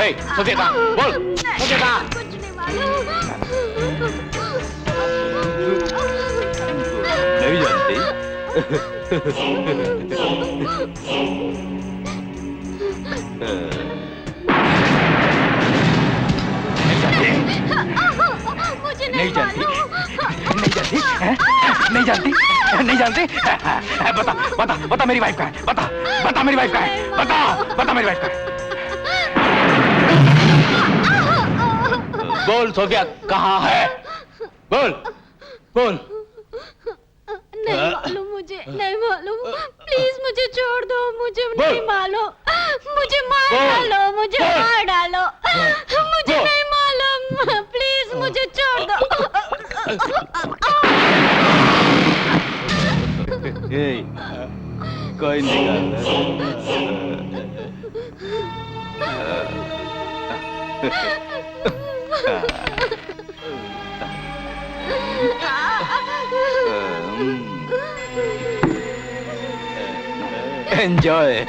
सुचेता बोल, सुचेता। कुछ नहीं मालूम। नहीं जानती। मुझे नहीं जानती, नहीं जानती, नहीं जानती, नहीं जानती। बता बता बता मेरी वाइफ का है, बता बता मेरी वाइफ का है, बता बता मेरी वाइफ का है। बोल सोफिया कहाँ है, बोल बोल। नहीं मालूम, मुझे नहीं मालूम। प्लीज मुझे छोड़ दो, मुझे नहीं मालूम। मुझे मार डालो, मुझे मार डालो। मुझे नहीं मालूम, प्लीज मुझे छोड़ दो। कोई निकाल। Enjoy.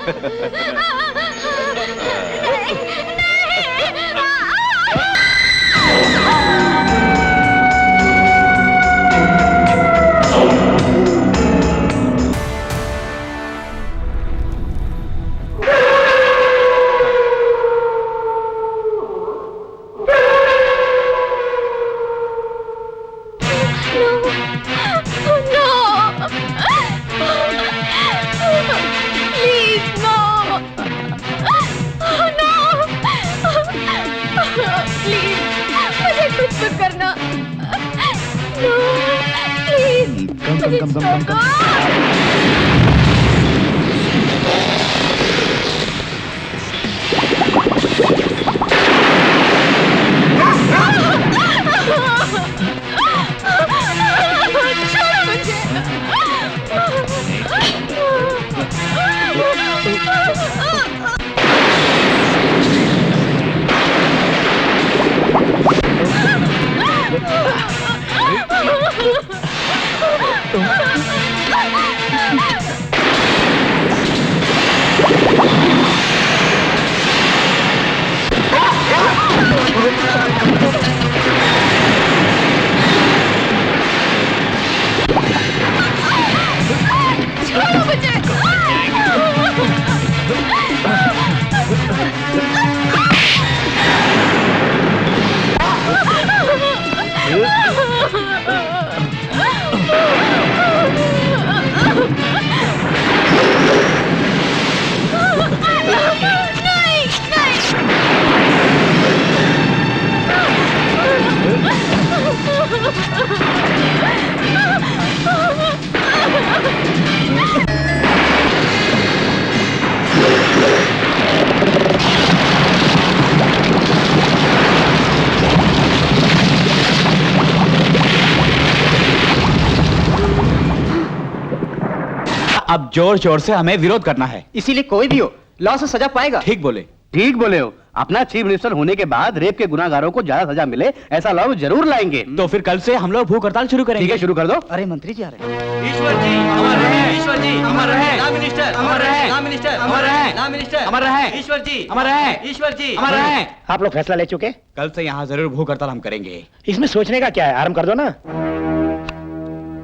अब जोर शोर से हमें विरोध करना है, इसीलिए कोई भी हो लॉ से सजा पाएगा। ठीक बोले, ठीक बोले हो। अपना चीफ मिनिस्टर होने के बाद रेप के गुनाहगारों को ज्यादा सजा मिले ऐसा लॉ जरूर लाएंगे। तो फिर कल से हम लोग भूख हड़ताल शुरू करेंगे। ठीक है, शुरू कर दो। अरे मंत्री जी आ रहे हैं। ईश्वर जी अमर रहे, ईश्वर जी अमर रहे, ला मिनिस्टर अमर रहे, ला मिनिस्टर अमर रहे, ला मिनिस्टर अमर रहे, ईश्वर जी अमर रहे, ईश्वर जी अमर रहे। आप लोग फैसला ले चुके? कल से यहाँ जरूर भूख हड़ताल हम करेंगे। इसमें सोचने का क्या है, आराम कर दो ना।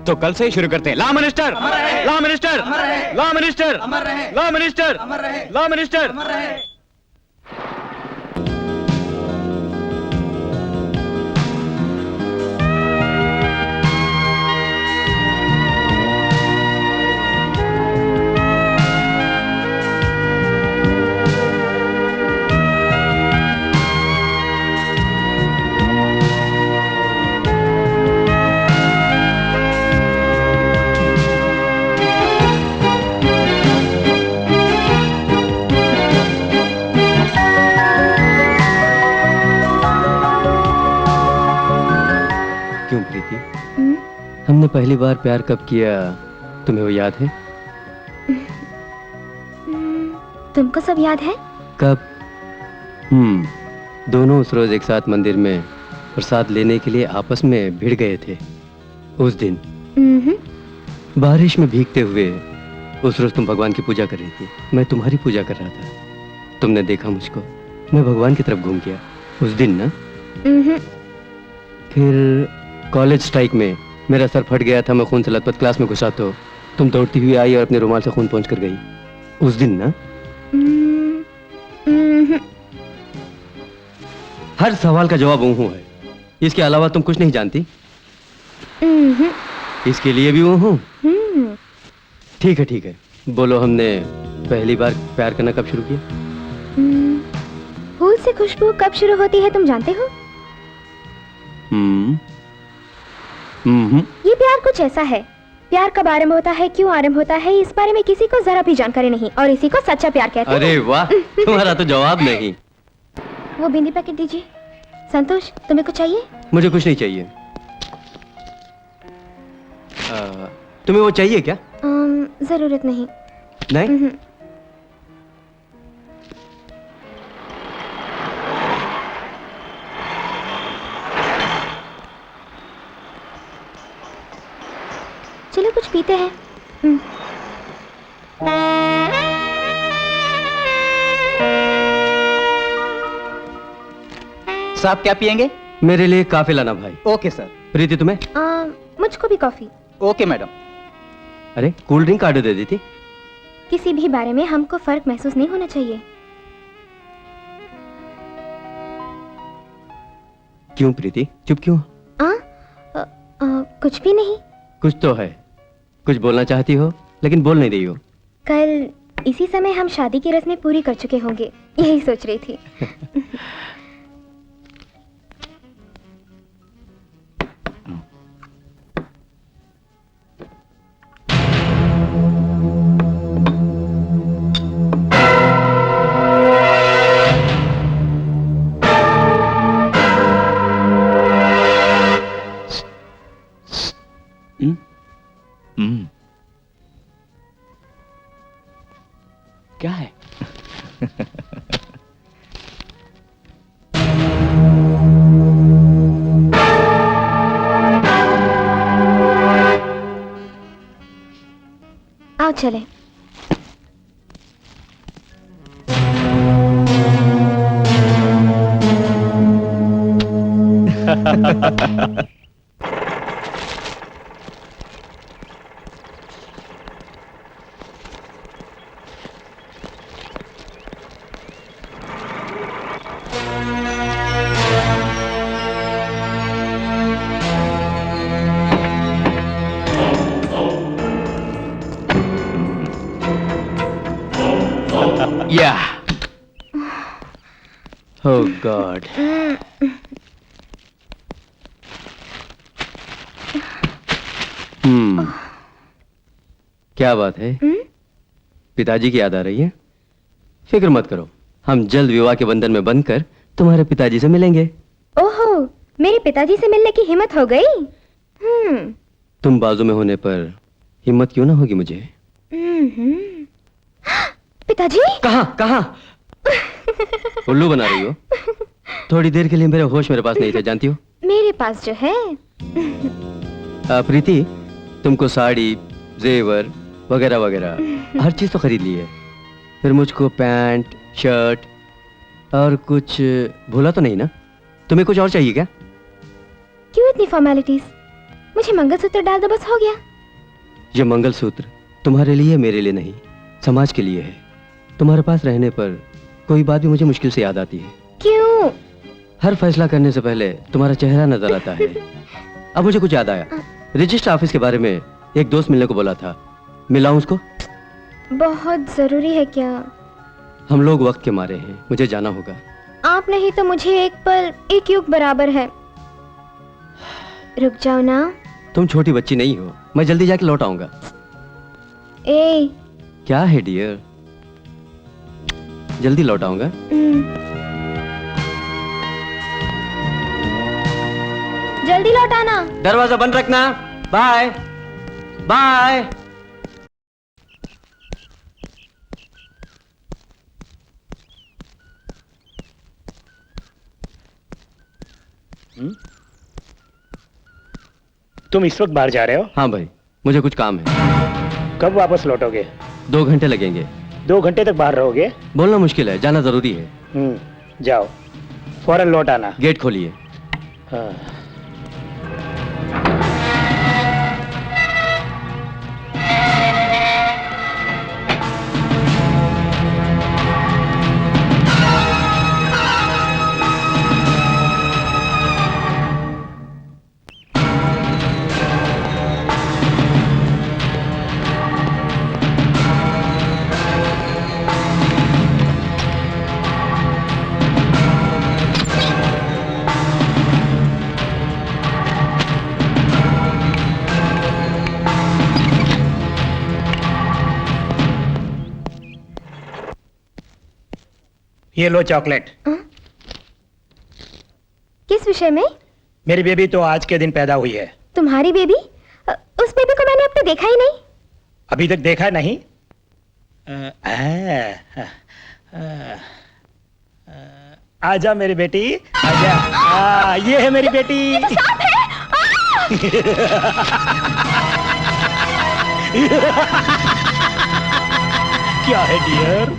तो कल से ही शुरू करते हैं। ला मिनिस्टर, ला मिनिस्टर, ला मिनिस्टर, ला मिनिस्टर, ला मिनिस्टर। हमने पहली बार प्यार कब किया तुम्हें वो याद है? तुमको सब याद है? कब? दोनों उस रोज एक साथ मंदिर में प्रसाद लेने के लिए आपस में भिड़ गए थे। उस दिन बारिश में भीगते हुए उस रोज तुम भगवान की पूजा कर रही थी, मैं तुम्हारी पूजा कर रहा था। तुमने देखा मुझको, मैं भगवान की तरफ घूम गया उस दिन ना। फिर कॉलेज स्ट्राइक में मेरा सर फट गया था, मैं खून से लथपथ क्लास में घुसा तो तुम दौड़ती हुई आई और अपने रुमाल से खून पोंछ कर गई उस दिन ना। हर सवाल का जवाब ऊँ है, इसके अलावा तुम कुछ नहीं जानती। इसके लिए भी हूँ। ठीक है ठीक है, बोलो हमने पहली बार प्यार करना कब शुरू किया? फूल से खुशबू कब शुरू होती है तुम जानते हो? ये प्यार कुछ ऐसा है, प्यार कब आरंभ होता है, क्यों आरंभ होता है, इस बारे में किसी को जरा भी जानकारी नहीं, और इसी को सच्चा प्यार कहते हैं। अरे वाह, तुम्हारा तो जवाब नहीं। वो बिंदी पैकेट दीजिए। संतोष, तुम्हें कुछ चाहिए? मुझे कुछ नहीं चाहिए। तुम्हें वो चाहिए क्या? जरूरत नहीं। नहीं? चलो कुछ पीते हैं। साहब क्या पियेंगे? मेरे लिए काफी लाना भाई। Okay sir. प्रीति तुम्हें? मुझको भी कॉफी। Okay madam. अरे कोल्ड ड्रिंक ऑर्डर दे दी थी। किसी भी बारे में हमको फर्क महसूस नहीं होना चाहिए। क्यों प्रीति, चुप क्यों? कुछ भी नहीं। कुछ तो है, कुछ बोलना चाहती हो लेकिन बोल नहीं रही हो। कल इसी समय हम शादी की रस्में पूरी कर चुके होंगे, यही सोच रही थी। क्या है? आओ चले। Yeah. Oh God. क्या बात है? पिताजी की याद आ रही है? फिक्र मत करो, हम जल्द विवाह के बंधन में बंधकर तुम्हारे पिताजी से मिलेंगे। ओहो, मेरे पिताजी से मिलने की हिम्मत हो गई? तुम बाजू में होने पर हिम्मत क्यों ना होगी मुझे? पिताजी? कहाँ? उल्लू बना रही हो? थोड़ी देर के लिए मेरे होश मेरे पास नहीं थे, जानती हो? मेरे पास जो है। प्रीति, तुमको साड़ी, जेवर वगैरह वगैरह हर चीज तो खरीद ली है, फिर मुझको पैंट, शर्ट और कुछ भूला तो नहीं ना? तुम्हें कुछ और चाहिए क्या? क्यों इतनी फॉर्मेलिटीज? मुझे मंगलसूत्र डाल दो, बस हो गया। ये मंगलसूत्र तुम्हारे लिए, मेरे लिए नहीं, समाज के लिए है। तुम्हारे पास रहने पर कोई बात भी मुझे मुश्किल से याद आती है। क्यों? हर फैसला करने से पहले तुम्हारा चेहरा नजर आता है। अब मुझे कुछ याद आया, रजिस्टर ऑफिस के बारे में एक दोस्त मिलने को बोला था, मिलाऊं उसको? बहुत जरूरी है क्या? हम लोग वक्त के मारे हैं, मुझे जाना होगा। आप नहीं तो मुझे एक पल एक युग बराबर है। रुक जाओ ना। तुम छोटी बच्ची नहीं हो, मैं जल्दी जाके लौट आऊंगा। ए, क्या है डियर? जल्दी लौट आऊंगा। जल्दी लौट आना। दरवाजा बंद रखना। Bye bye. तुम इस वक्त बाहर जा रहे हो? हाँ भाई, मुझे कुछ काम है। कब वापस लौटोगे? 2 घंटे लगेंगे। 2 घंटे तक बाहर रहोगे? बोलना मुश्किल है, जाना जरूरी है। जाओ, फौरन लौट आना। गेट खोलिए। हाँ। ये लो चॉकलेट। किस विषय में? मेरी बेबी तो आज के दिन पैदा हुई है। तुम्हारी बेबी? उस बेबी को मैंने अब तक देखा ही नहीं। अभी तक देखा नहीं? आजा मेरी बेटी, आजा। ये है मेरी बेटी। क्या है डियर?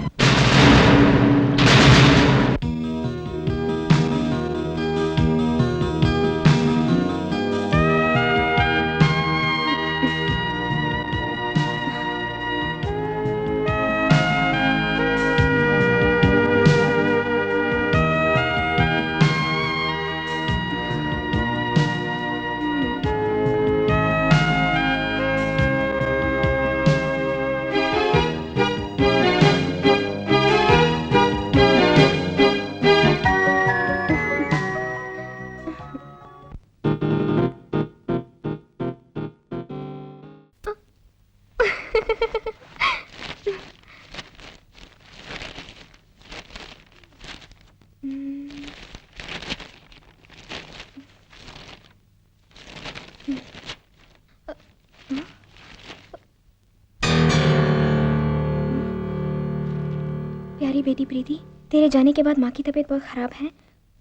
प्यारी बेटी प्रीति, तेरे जाने के बाद माँ की तबीयत बहुत खराब है।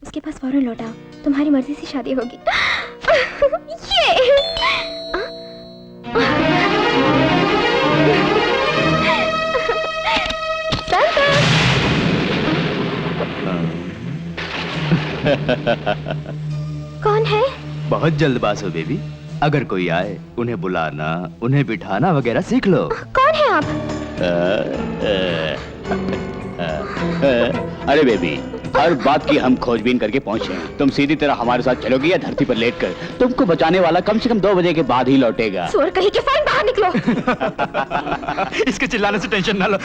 उसके पास फौरन लौट आओ, तुम्हारी मर्जी से शादी होगी। ये कौन है? बहुत जल्दबाज हो बेबी। अगर कोई आए उन्हें बुलाना, उन्हें बिठाना वगैरह सीख लो। कौन है आप? अरे बेबी, हर बात की हम खोजबीन करके पहुंचे हैं। तुम सीधी तरह हमारे साथ चलोगी या धरती पर लेटकर? तुमको बचाने वाला कम से कम 2 बजे के बाद ही लौटेगा। चोर कहीं के, फौरन बाहर निकलो। इसके चिल्लाने से टेंशन ना लो।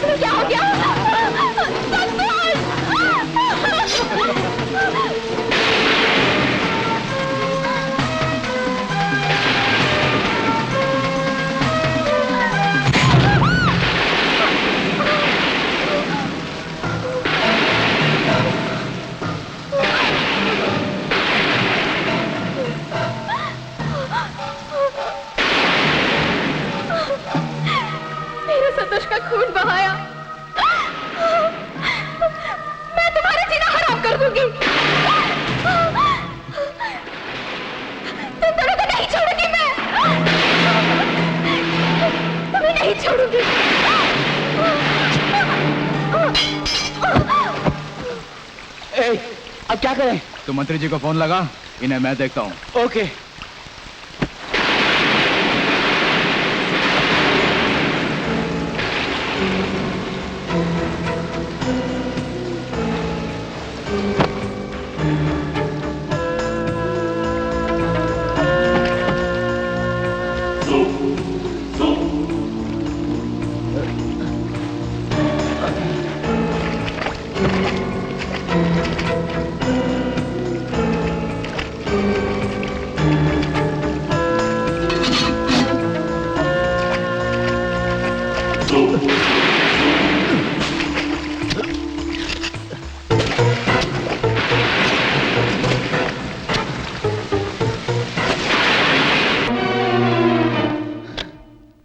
क्या हो गया? मेरे संतोष का खून बहाया, मैं तुम्हारा जीना हराम कर दूंगी। तुम दोनों को नहीं छोड़ूंगी मैं, तुम्हें नहीं छोड़ूंगी। अब क्या करें? तो मंत्री जी को फोन लगा, इन्हें मैं देखता हूँ। ओके।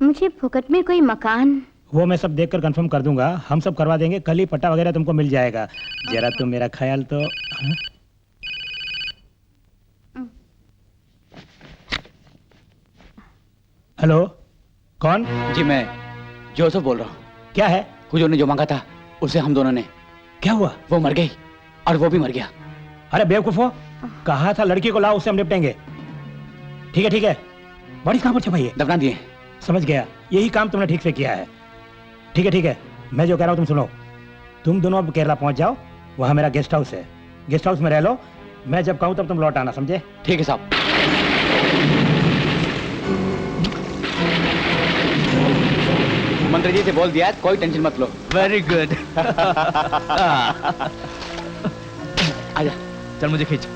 मुझे फुकट में कोई मकान। वो मैं सब देखकर कंफर्म कर दूंगा, हम सब करवा देंगे, कल ही पट्टा वगैरह तुमको मिल जाएगा। जरा तुम मेरा ख्याल तो। हाँ? हेलो, कौन? जी मैं जोसेफ बोल रहा हूँ। क्या है? कुछ ने जो मांगा था उसे हम दोनों ने। क्या हुआ? वो मर गई और वो भी मर गया। अरे बेवकूफो, कहा था लड़की को लाओ, उससे हम निपटेंगे। ठीक है ठीक है, बड़ी कहाँ पर छपाई है? दफना दिए। समझ गया, यही काम तुमने ठीक से किया है। ठीक है, मैं जो कह रहा हूँ तुम सुनो। तुम दोनों अब केरला पहुंच जाओ, वहां मेरा गेस्ट हाउस है, गेस्ट हाउस में रह लो। मैं जब कहूँ तब तुम लौट आना, समझे? ठीक है साहब। मंत्री जी से बोल दिया है, कोई टेंशन मत लो। Very good. आजा। चल मुझे खींच।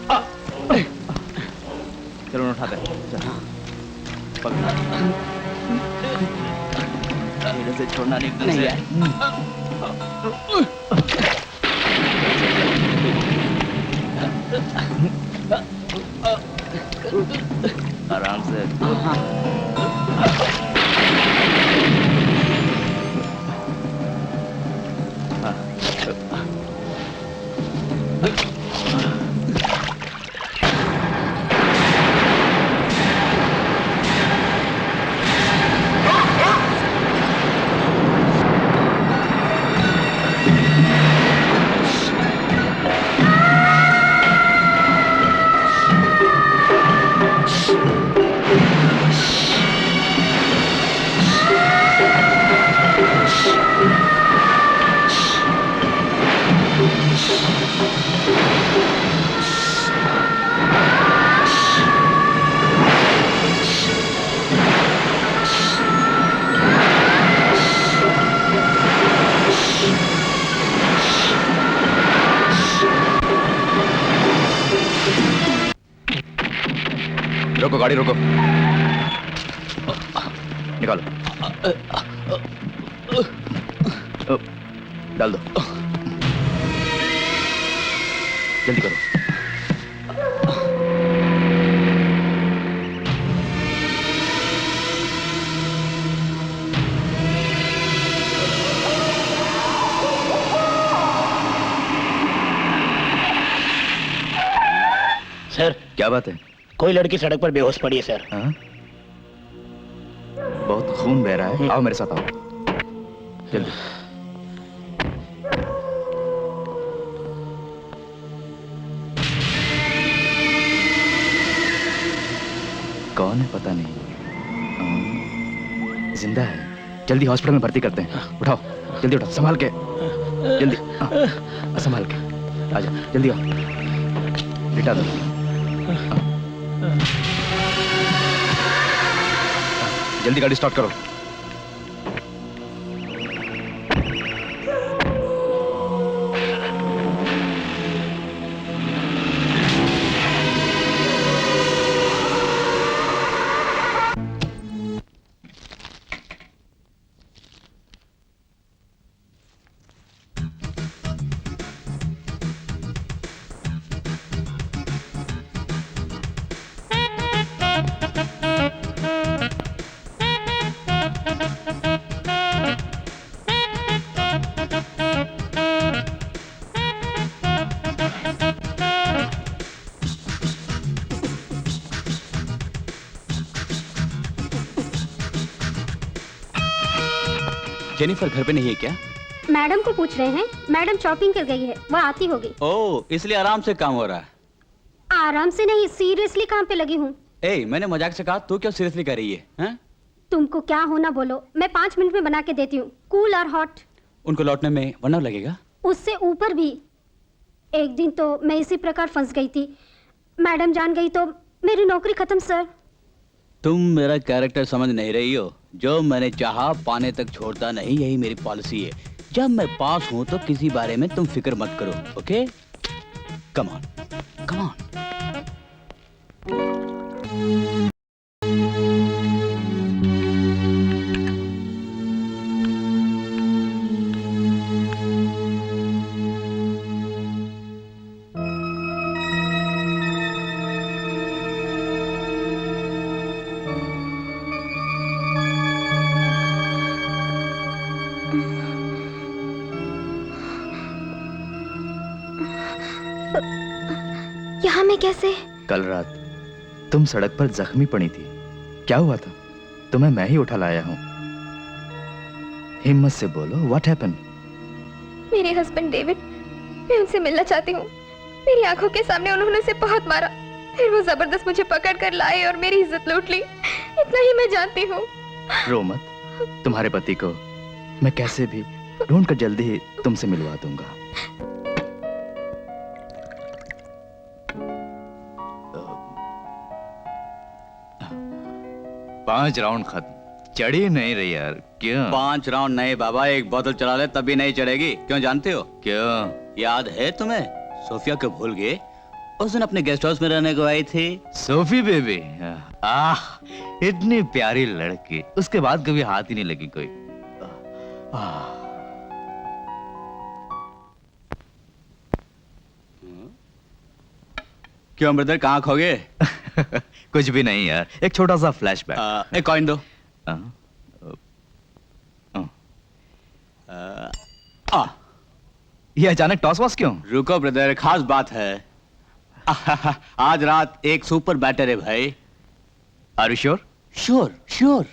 चलो उठा दे। मेरे से छोड़ना नहीं यार। आराम से। रोको, गाड़ी रोको। निकालो। डाल दो। जल्दी करो। सर, क्या बात है? कोई लड़की सड़क पर बेहोश पड़ी है सर। हाँ? बहुत खून बह रहा है, आओ मेरे साथ आओ जल्दी। कौन है पता नहीं, जिंदा है। जल्दी हॉस्पिटल में भर्ती करते हैं। उठाओ जल्दी, उठाओ, संभाल के जल्दी, संभाल के आजा, जल्दी आओ, लिटा दो। जल्दी गाड़ी स्टार्ट करो। जेनिफर घर पे नहीं है क्या? मैडम को पूछ रहे हैं। मैडम शॉपिंग कर गई है, वो आती होगी। ओह, इसलिए आराम से काम हो रहा है। आराम से नहीं, सीरियसली काम पे लगी हूँ। ए, मैंने मजाक से कहा, तू क्यों सीरियसली कर रही है, हैं? तुमको क्या होना बोलो, मैं 5 मिनट में बना के देती हूँ, कूल और हॉट। उनको लौटने में 1 आवर लगेगा? उससे ऊपर भी। एक दिन तो मैं इसी प्रकार फंस गई थी, मैडम जान गई तो मेरी नौकरी खत्म सर। तुम मेरा कैरेक्टर समझ नहीं रही हो। जो मैंने चाहा पाने तक छोड़ता नहीं, यही मेरी पॉलिसी है। जब मैं पास हूं तो किसी बारे में तुम फिक्र मत करो, okay? Come on, come on. यहाँ मैं कैसे? कल रात तुम सड़क पर जख्मी पड़ी थी, क्या हुआ था? तुम्हें मैं ही उठा लाया हूं। हिम्मत से बोलो, व्हाट हैपेंड? मेरे हस्बैंड डेविड, मैं उनसे मिलना चाहती हूँ। मेरी आंखों के सामने उन्होंने उसे बहुत मारा, फिर वो जबरदस्त मुझे पकड़ कर लाए और मेरी इज्जत लूट ली। इतना ही मैं जानती हूँ। रो मत, तुम्हारे पति को मैं कैसे भी ढूंढ कर जल्दी ही तुमसे मिलवा दूंगा। 5 राउंड खत्म, चढ़ी नहीं रही यार, क्यों? 5 राउंड नहीं बाबा, एक बोतल चला ले तभी नहीं चढ़ेगी। क्यों जानते हो? क्यों? याद है तुम्हें? सोफिया को भूल गए? उस दिन अपने गेस्ट हाउस में रहने को आई थी। सोफी बेबी, आह इतनी प्यारी लड़की, उसके बाद कभी हाथ ही नहीं लगी कोई। क्यों ब्रदर, कहाँ खो गए? कुछ भी नहीं यार, एक छोटा सा फ्लैशबैक। एक कॉइन दो। ये अचानक टॉस वॉस क्यों? रुको ब्रदर, खास बात है। आज रात एक सुपर बैटर है भाई। Are you sure? Sure sure.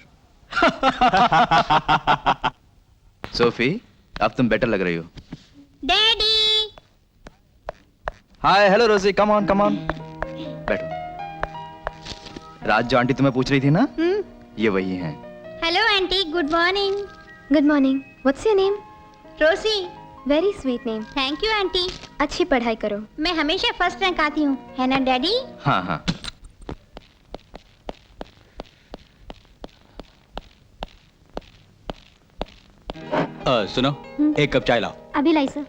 Sophie, अब तुम बेटर लग रही हो। डैडी। हाय, हेलो रोजी, कम ऑन कम ऑन, बैठो। रात जो आंटी तुम्हें पूछ रही थी ना, ये वही हैं। Hello aunty, good morning. Good morning. What's your name? Rosie. Very sweet name. Thank you aunty. अच्छी पढ़ाई करो। मैं हमेशा फर्स्ट रैंक आती हूँ, है ना डैडी? हाँ हाँ। सुनो, एक कप चाय लाओ। अभी लाई सर।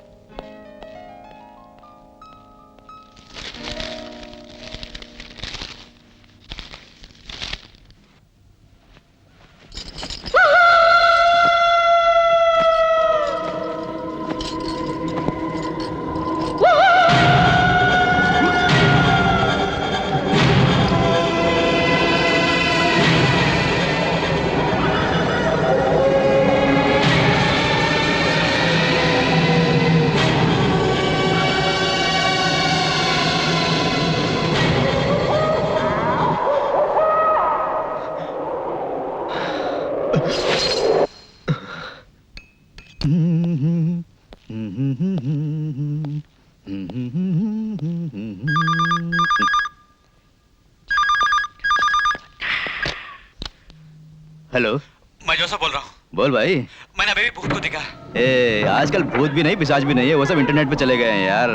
हेलो, मैं जोसेफ बोल रहा हूँ। बोल भाई। मैंने अभी भी भूत को देखा। ए, आजकल भूत भी नहीं, पिशाच भी नहीं है, वो सब इंटरनेट पे चले गए हैं यार।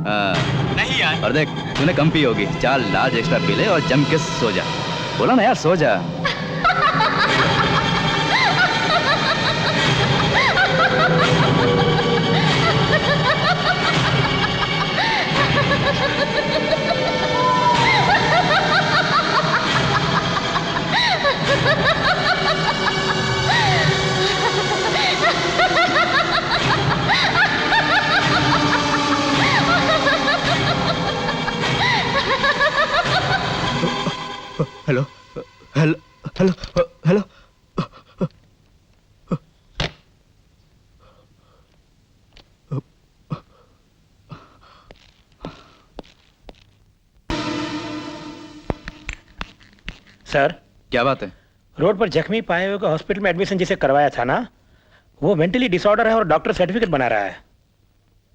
हाँ। नहीं यार। और देख, तूने कम पी होगी, 4 लार्ज एक्स्ट्रा पी ले और जम के सो जा। बोला ना यार, सो जा। Hello hello hello hello. Sir, क्या बात है? रोड पर जख्मी पाए हुए को हॉस्पिटल में एडमिशन जिसे करवाया था ना, वो मेंटली डिसऑर्डर है और डॉक्टर सर्टिफिकेट बना रहा है।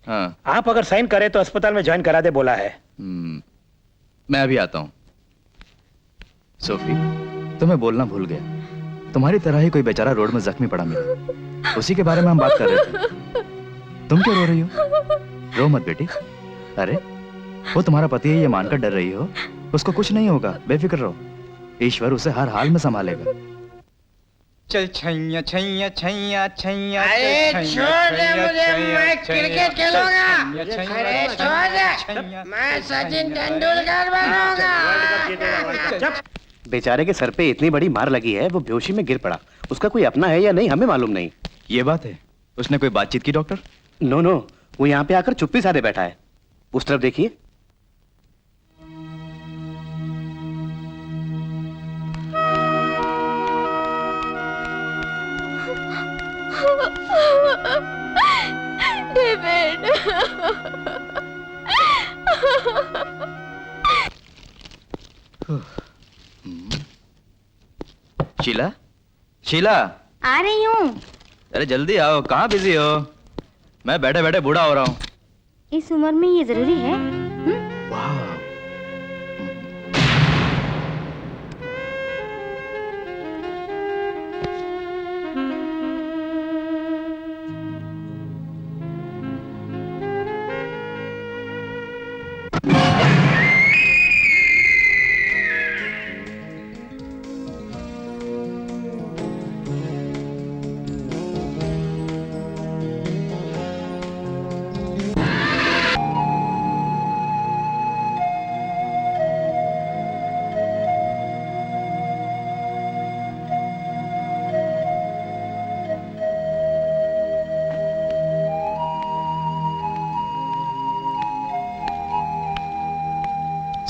हाँ। आप अगर साइन करें तो अस्पताल में ज्वाइन करा दे बोला है। मैं अभी आता हूँ। सोफी, तुम्हें बोलना भूल गया, तुम्हारी तरह ही कोई बेचारा रोड में जख्मी पड़ा मिला, उसी के बारे में हम बात कर रहे थे। तुम क्यों रो रही हो? रो मत बेटी। अरे, वो तुम्हारा पति है ये मानकर डर रही हो, उसको कुछ नहीं होगा, बेफिक्र रहो, ईश्वर उसे हर हाल में संभालेगा। चल छैया छैया छैया छैया। अरे छोड़ दे मुझे, मैं क्रिकेट खेलूंगा। अरे छोड़ दे, मैं सचिन तेंदुलकर बनूंगा। बेचारे के सर पे इतनी बड़ी मार लगी है, वो बेहोशी में गिर पड़ा। उसका कोई अपना है या नहीं हमें मालूम नहीं। ये बात है, उसने कोई बातचीत की डॉक्टर? नो नो, वो यहाँ पे आकर चुप्पी साधे बैठा है। उस तरफ देखिए। डेविड। शीला, शीला, आ रही हूँ। अरे जल्दी आओ, कहाँ बिजी हो? मैं बैठे बैठे बूढ़ा हो रहा हूँ। इस उम्र में ये जरूरी है? वाह।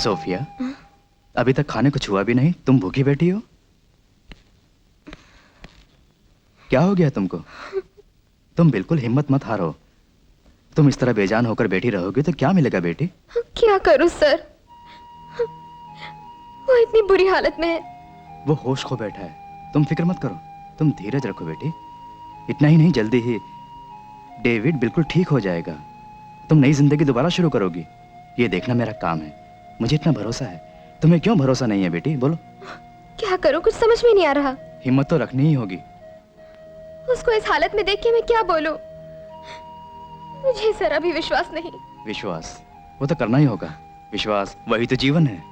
सोफिया, अभी तक खाने को छुआ भी नहीं, तुम भूखी बैठी हो? क्या हो गया तुमको? तुम बिल्कुल हिम्मत मत हारो। तुम इस तरह बेजान होकर बैठी रहोगी तो क्या मिलेगा बेटी? क्या करूं सर, वो इतनी बुरी हालत में है। वो होश खो बैठा है, तुम फिक्र मत करो, तुम धीरज रखो बेटी। इतना ही नहीं, जल्दी ही डेविड बिल्कुल ठीक हो जाएगा। तुम नई जिंदगी दोबारा शुरू करोगी, ये देखना मेरा काम है। मुझे इतना भरोसा है। तुम्हें क्यों भरोसा नहीं है बेटी, बोलो? क्या करूं, कुछ समझ में नहीं आ रहा। हिम्मत तो रखनी ही होगी। उसको इस हालत में देख के मैं क्या बोलूं? मुझे जरा भी विश्वास नहीं। विश्वास वो तो करना ही होगा। विश्वास वही तो जीवन है।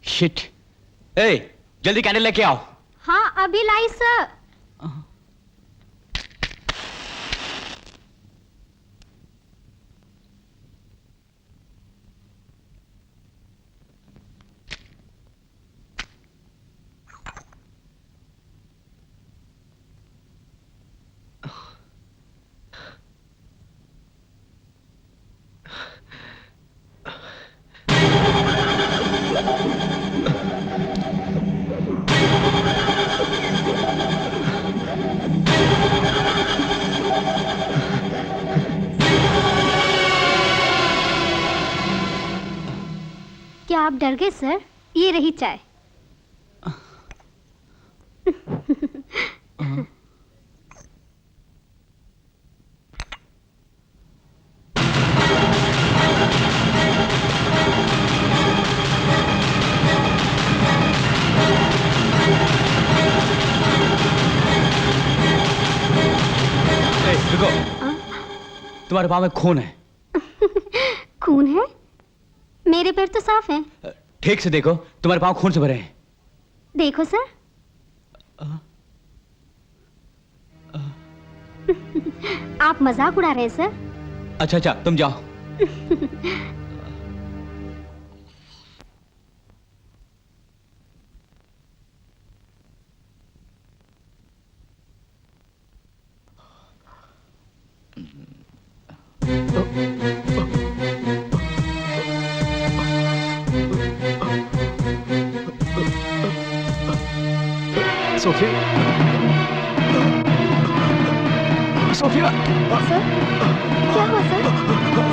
शिट। ए, जल्दी कैंडल लेके आओ। हाँ अभी लाई सर। क्या आप डर गए सर? ये रही चाय। तुम्हारे पाँव में खून है। खून है? मेरे पैर तो साफ हैं। ठीक से देखो, तुम्हारे पाँव खून से भरे हैं। देखो सर। आप मजाक उड़ा रहे हैं सर। अच्छा अच्छा, तुम जाओ। Sophia, Sophia. सर क्या हुआ सर?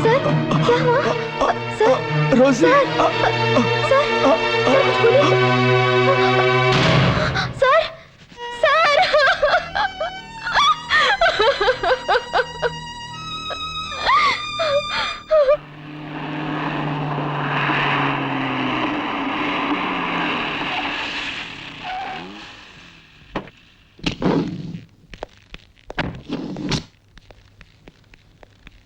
सर क्या हुआ? सर रोजी। सर कुछ बोलिए। सर सर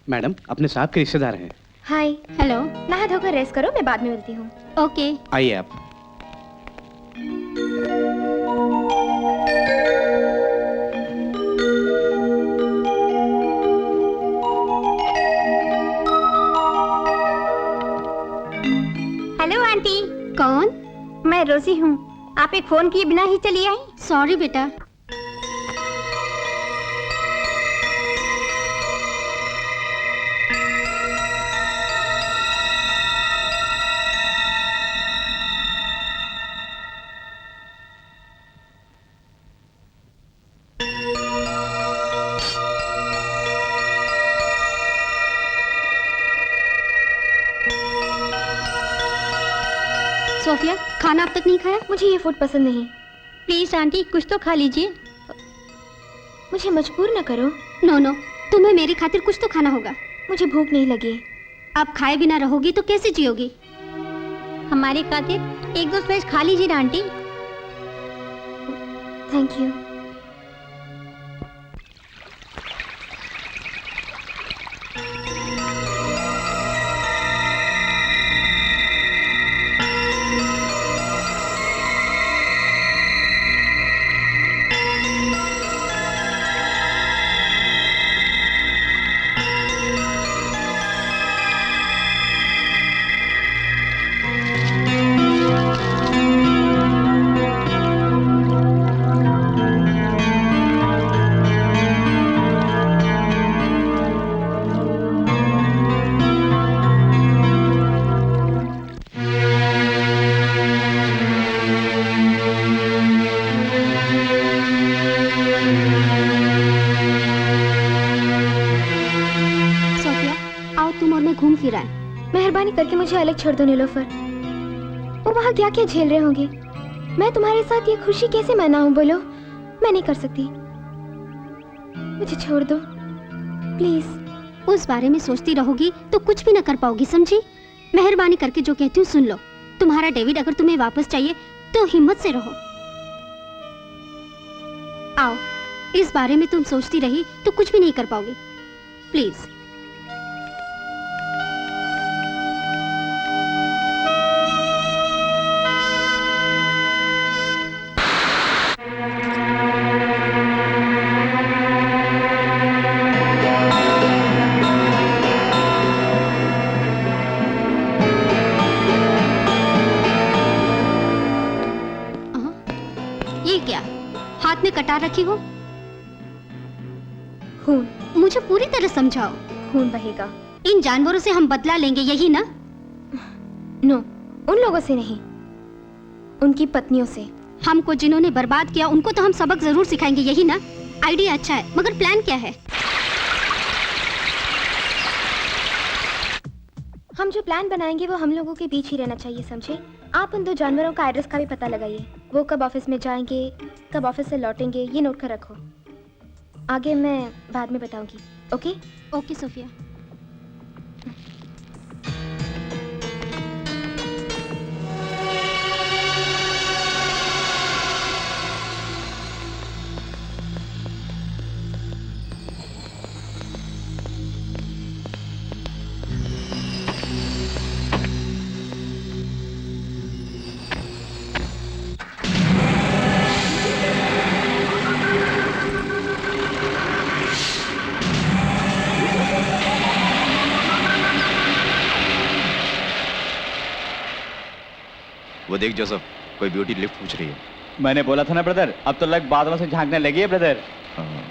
मैडम अपने साहब के रिश्तेदार हैं। हाय। हेलो। नहा धोकर रेस्ट करो, मैं बाद में मिलती हूँ। ओके। आइए आप। Hello aunty. कौन? मैं रोजी हूँ। आप एक फोन किए बिना ही चली आई। सॉरी बेटा। सोफिया, खाना अब तक नहीं खाया? मुझे ये फूड पसंद नहीं। प्लीज आंटी, कुछ तो खा लीजिए। मुझे मजबूर न करो। नो नो, तुम्हें मेरी खातिर कुछ तो खाना होगा। मुझे भूख नहीं लगी। अब खाए बिना रहोगी तो कैसे जियोगी? हमारी खातिर एक दो स्लाइस खा लीजिए ना आंटी। Thank you. मेहरबानी करके मुझे अलग छोड़ दो नीलोफर। वो वहाँ क्या क्या झेल रहे होंगे। मैं तुम्हारे साथ ये खुशी कैसे मनाऊं बोलो? मैं नहीं कर सकती। मुझे छोड़ दो प्लीज। उस बारे में सोचती रहोगी तो कुछ भी न कर पाओगी, समझी? मेहरबानी करके जो कहती हूँ सुन लो। तुम्हारा डेविड अगर तुम्हें वापस चाहिए तो हिम्मत से रहो। आओ, इस बारे में तुम सोचती रही तो कुछ भी नहीं कर पाओगी। प्लीज। ये क्या हाथ में कटार रखी हो? खून। मुझे पूरी तरह समझाओ। खून बहेगा। इन जानवरों से हम बदला लेंगे, यही ना? नो, उन लोगों से नहीं, उनकी पत्नियों से। हमको जिन्होंने बर्बाद किया उनको तो हम सबक जरूर सिखाएंगे, यही ना? आइडिया अच्छा है, मगर प्लान क्या है? हम जो प्लान बनाएंगे वो हम लोगों के बीच ही रहना चाहिए, समझे? आप उन दो जानवरों का एड्रेस का भी पता लगाइए। वो कब ऑफिस में जाएंगे, कब ऑफिस से लौटेंगे, ये नोट कर रखो। आगे मैं बाद में बताऊंगी। ओके? Okay Sophia. वो देख जोसेफ, कोई ब्यूटी लिफ्ट पूछ रही है। मैंने बोला था ना ब्रदर, अब तो लग बादलों से झांकने लगी है ब्रदर। हाँ।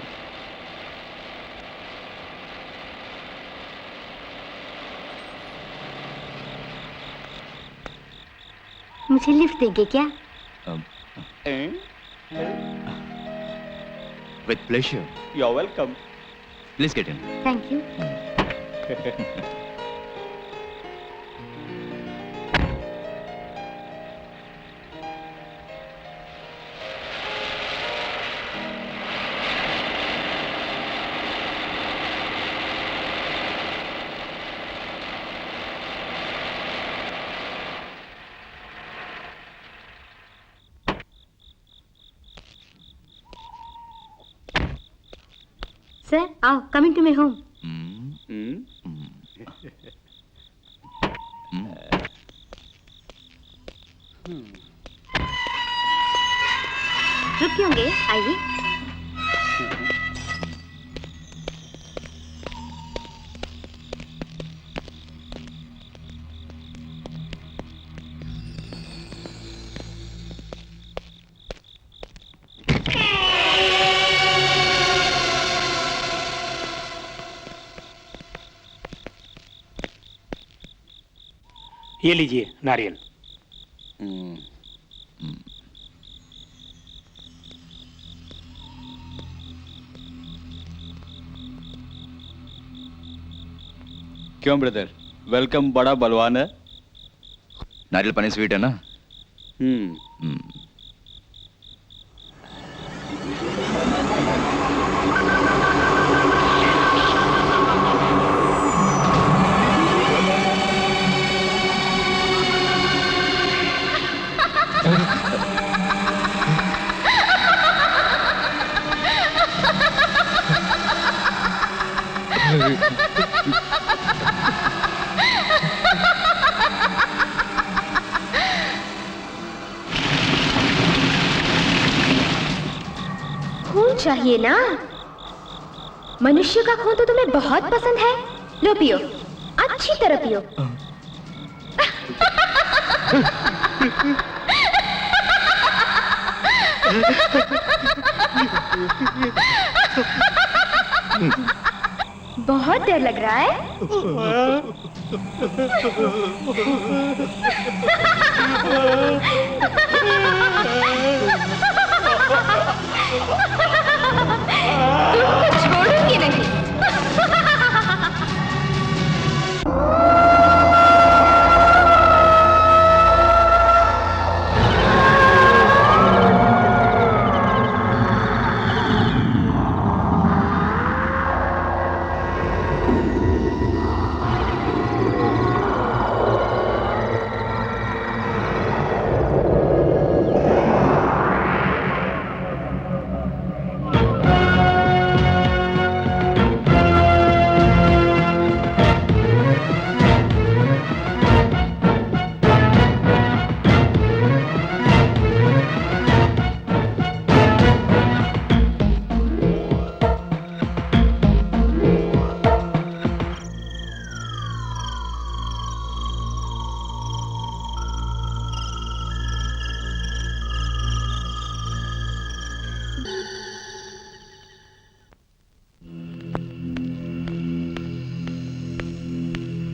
मुझे लिफ्ट देंगे क्या? With pleasure. You're welcome. Please get in. Thank you. Sir आओ, कमिंग टू माय होम। रुक होंगे, आइए। ये लीजिए नारियल। क्यों ब्रदर, वेलकम बड़ा बलवान है। नारियल पानी स्वीट है ना? खून चाहिए ना? मनुष्य का खून तो तुम्हें बहुत पसंद है। लो पियो, अच्छी तरह पियो। बहुत डर लग रहा है। तुमको छोड़ूंगी नहीं।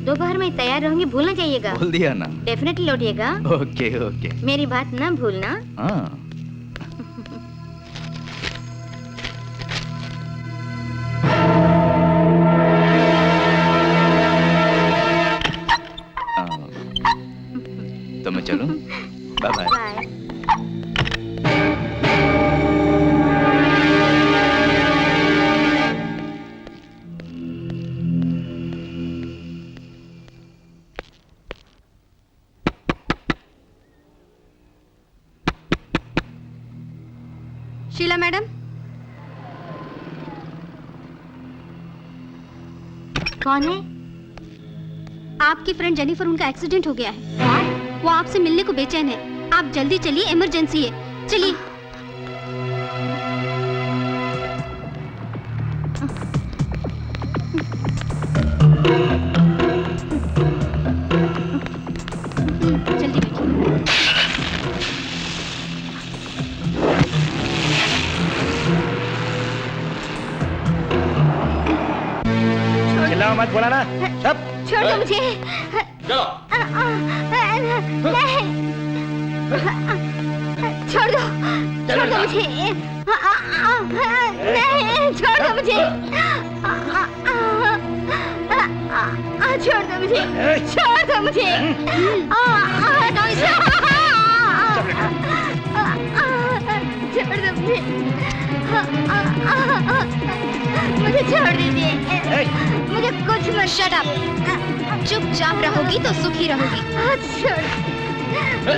दोपहर में तैयार रहूंगी, भूल ना जाइएगा। बोल दिया ना। डेफिनेटली लौटिएगा। Okay okay. मेरी बात ना भूलना। हाँ। तो मैं चलूं? Bye bye. शीला मैडम। कौन है? आपकी फ्रेंड जेनिफर, उनका एक्सीडेंट हो गया है। वो आपसे मिलने को बेचैन है। आप जल्दी चलिए, इमरजेंसी है। चलिए। जल्दी बैठिए। बोला ना सब। छोड़ दो मुझे। चलो। नहीं। छोड़ दो मुझे। नहीं, छोड़ दो मुझे। छोड़ दो मुझे। छोड़ दो मुझे। छोड़ दो मुझे। मुझे छोड़ दीजिए। मुझे कुछ मत। Shut up. चुपचाप रहोगी तो सुखी रहोगी। छोड़।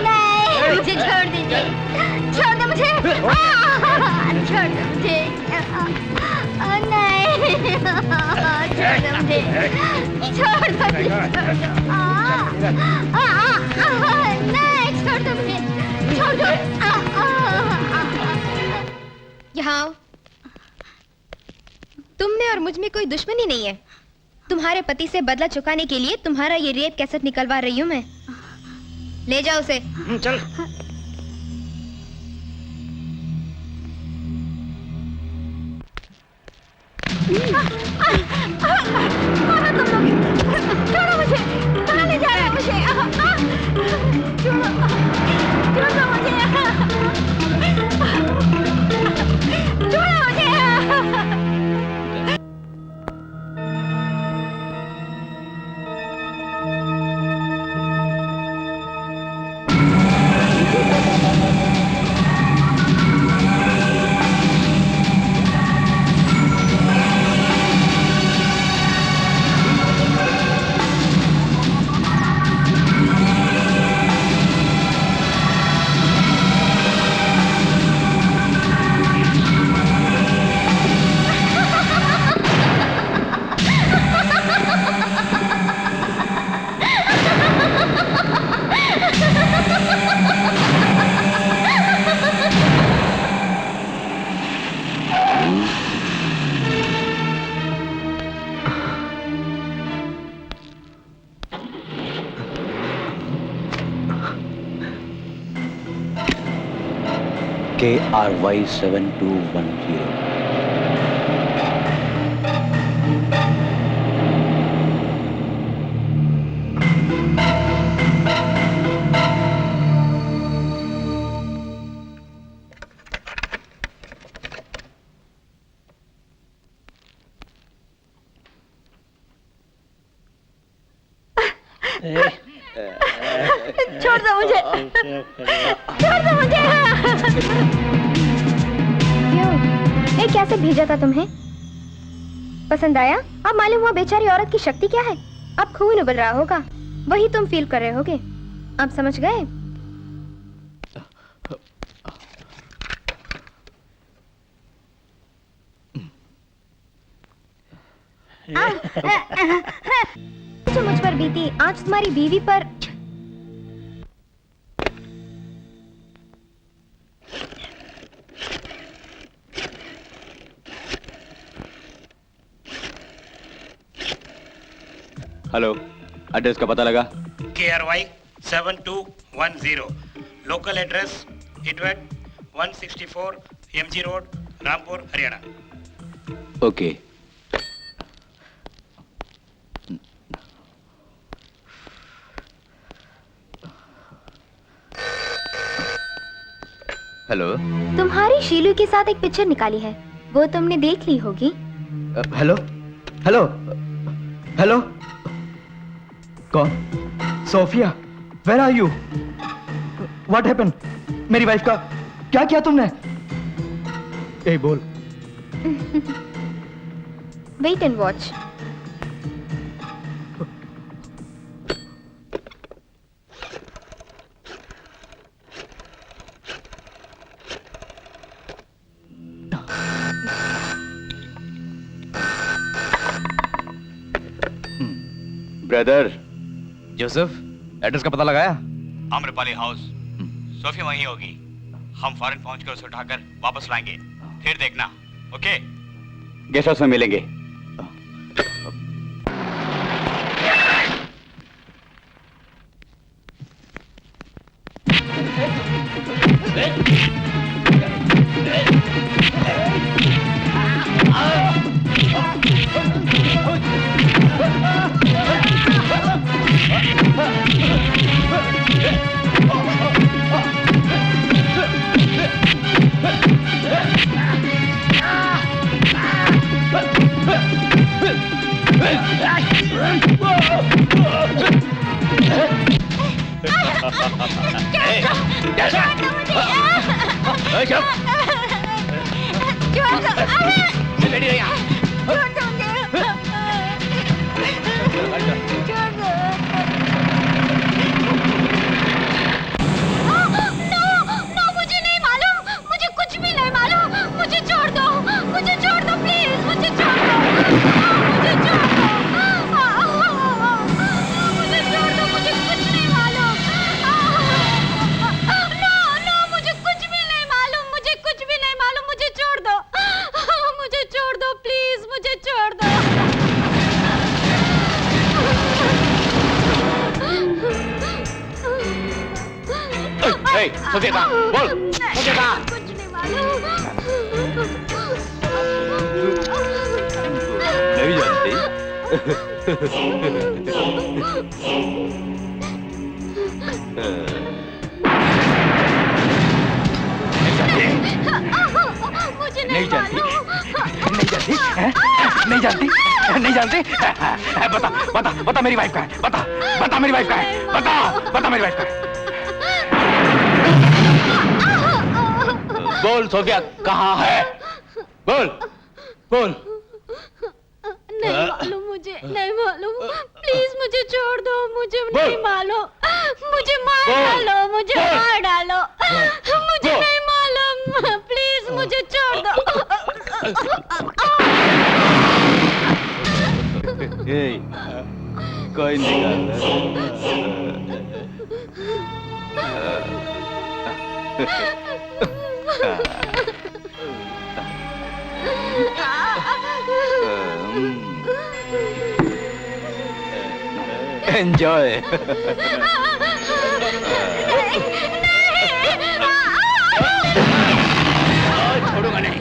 नहीं, मुझे छोड़ दीजिए। छोड़ दो मुझे। छोड़ दो मुझे। नहीं, छोड़ दो मुझे। छोड़ दो। नहीं, छोड़ दो मुझे। छोड़ दो। यहाँ आओ। तुम में और मुझ में कोई दुश्मनी नहीं है। तुम्हारे पति से बदला चुकाने के लिए तुम्हारा ये रेप कैसेट निकलवा रही हूँ मैं। ले जाओ उसे। चल। छोड़ो मुझे। कहाँ ले जा रहे हो मुझे? छोड़ो मुझे। छोड़ो मुझे। KRY 7210। छोड़ दो मुझे। छोड़ दो मुझे। क्यों? ये कैसे भेजा था तुम्हें? पसंद आया? अब मालूम हुआ बेचारी औरत की शक्ति क्या है। अब खून उबल रहा होगा, वही तुम फील कर रहे होगे। अब समझ गए? जो मुझ पर बीती आज तुम्हारी बीवी पर। हेलो, एड्रेस का पता लगा? KRY 7210। लोकल एड्रेस इटवेट 164 MG रोड, रामपुर, हरियाणा। ओके। हेलो। तुम्हारी शीलू के साथ एक पिक्चर निकाली है, वो तुमने देख ली होगी। Hello hello hello. कौन? Sophia, where are you? What happened? मेरी वाइफ का क्या किया तुमने? ए बोल। Wait and watch. Brother. Joseph, address का पता लगाया? आम्रपाली हाउस। सोफिया वहीं होगी। हम फौरन पहुंचकर उसे उठाकर वापस लाएंगे, फिर देखना। ओके? गेस्ट हाउस में मिलेंगे। मुझे नहीं मालूम, मुझे कुछ भी नहीं मालूम, मुझे छोड़ दो प्लीज, मुझे छोड़ दो, मुझे छोड़ दो, मुझे छोड़ दो, मुझे कुछ नहीं मालूम। नो मुझे कुछ भी नहीं मालूम, मुझे कुछ भी नहीं मालूम, मुझे छोड़ दो प्लीज, मुझे छोड़ दो। सोफिया कहाँ? बोल, सोफिया कहाँ? कुछ नहीं मालूम। नहीं जानती। मुझे नहीं जानती, मालूम। नहीं जानती, नहीं जानती, नहीं जानती। बता, बता, बता मेरी वाइफ कहाँ है? बता, बता मेरी वाइफ कहाँ है? बता, बता मेरी वाइफ कहाँ है? बोल सोफिया कहाँ है? बोल, बोल। नहीं मालूम, मुझे नहीं मालूम, प्लीज मुझे छोड़ दो, मुझे नहीं मालूम, मुझे मार डालो, मुझे मार डालो, मुझे नहीं मालूम, प्लीज मुझे छोड़ दो। कोई निकाल। Enjoy. छोड़ूंगा नहीं।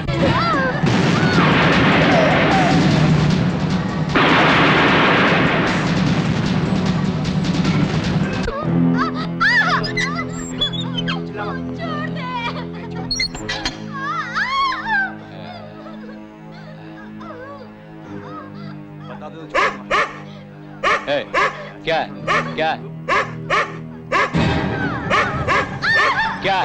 क्या क्या क्या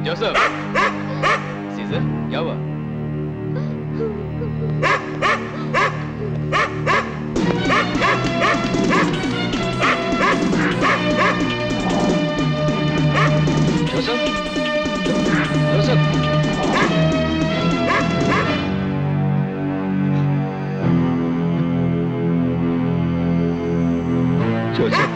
जोसेफ सीजर क्या हुआ? Joseph Joseph Joseph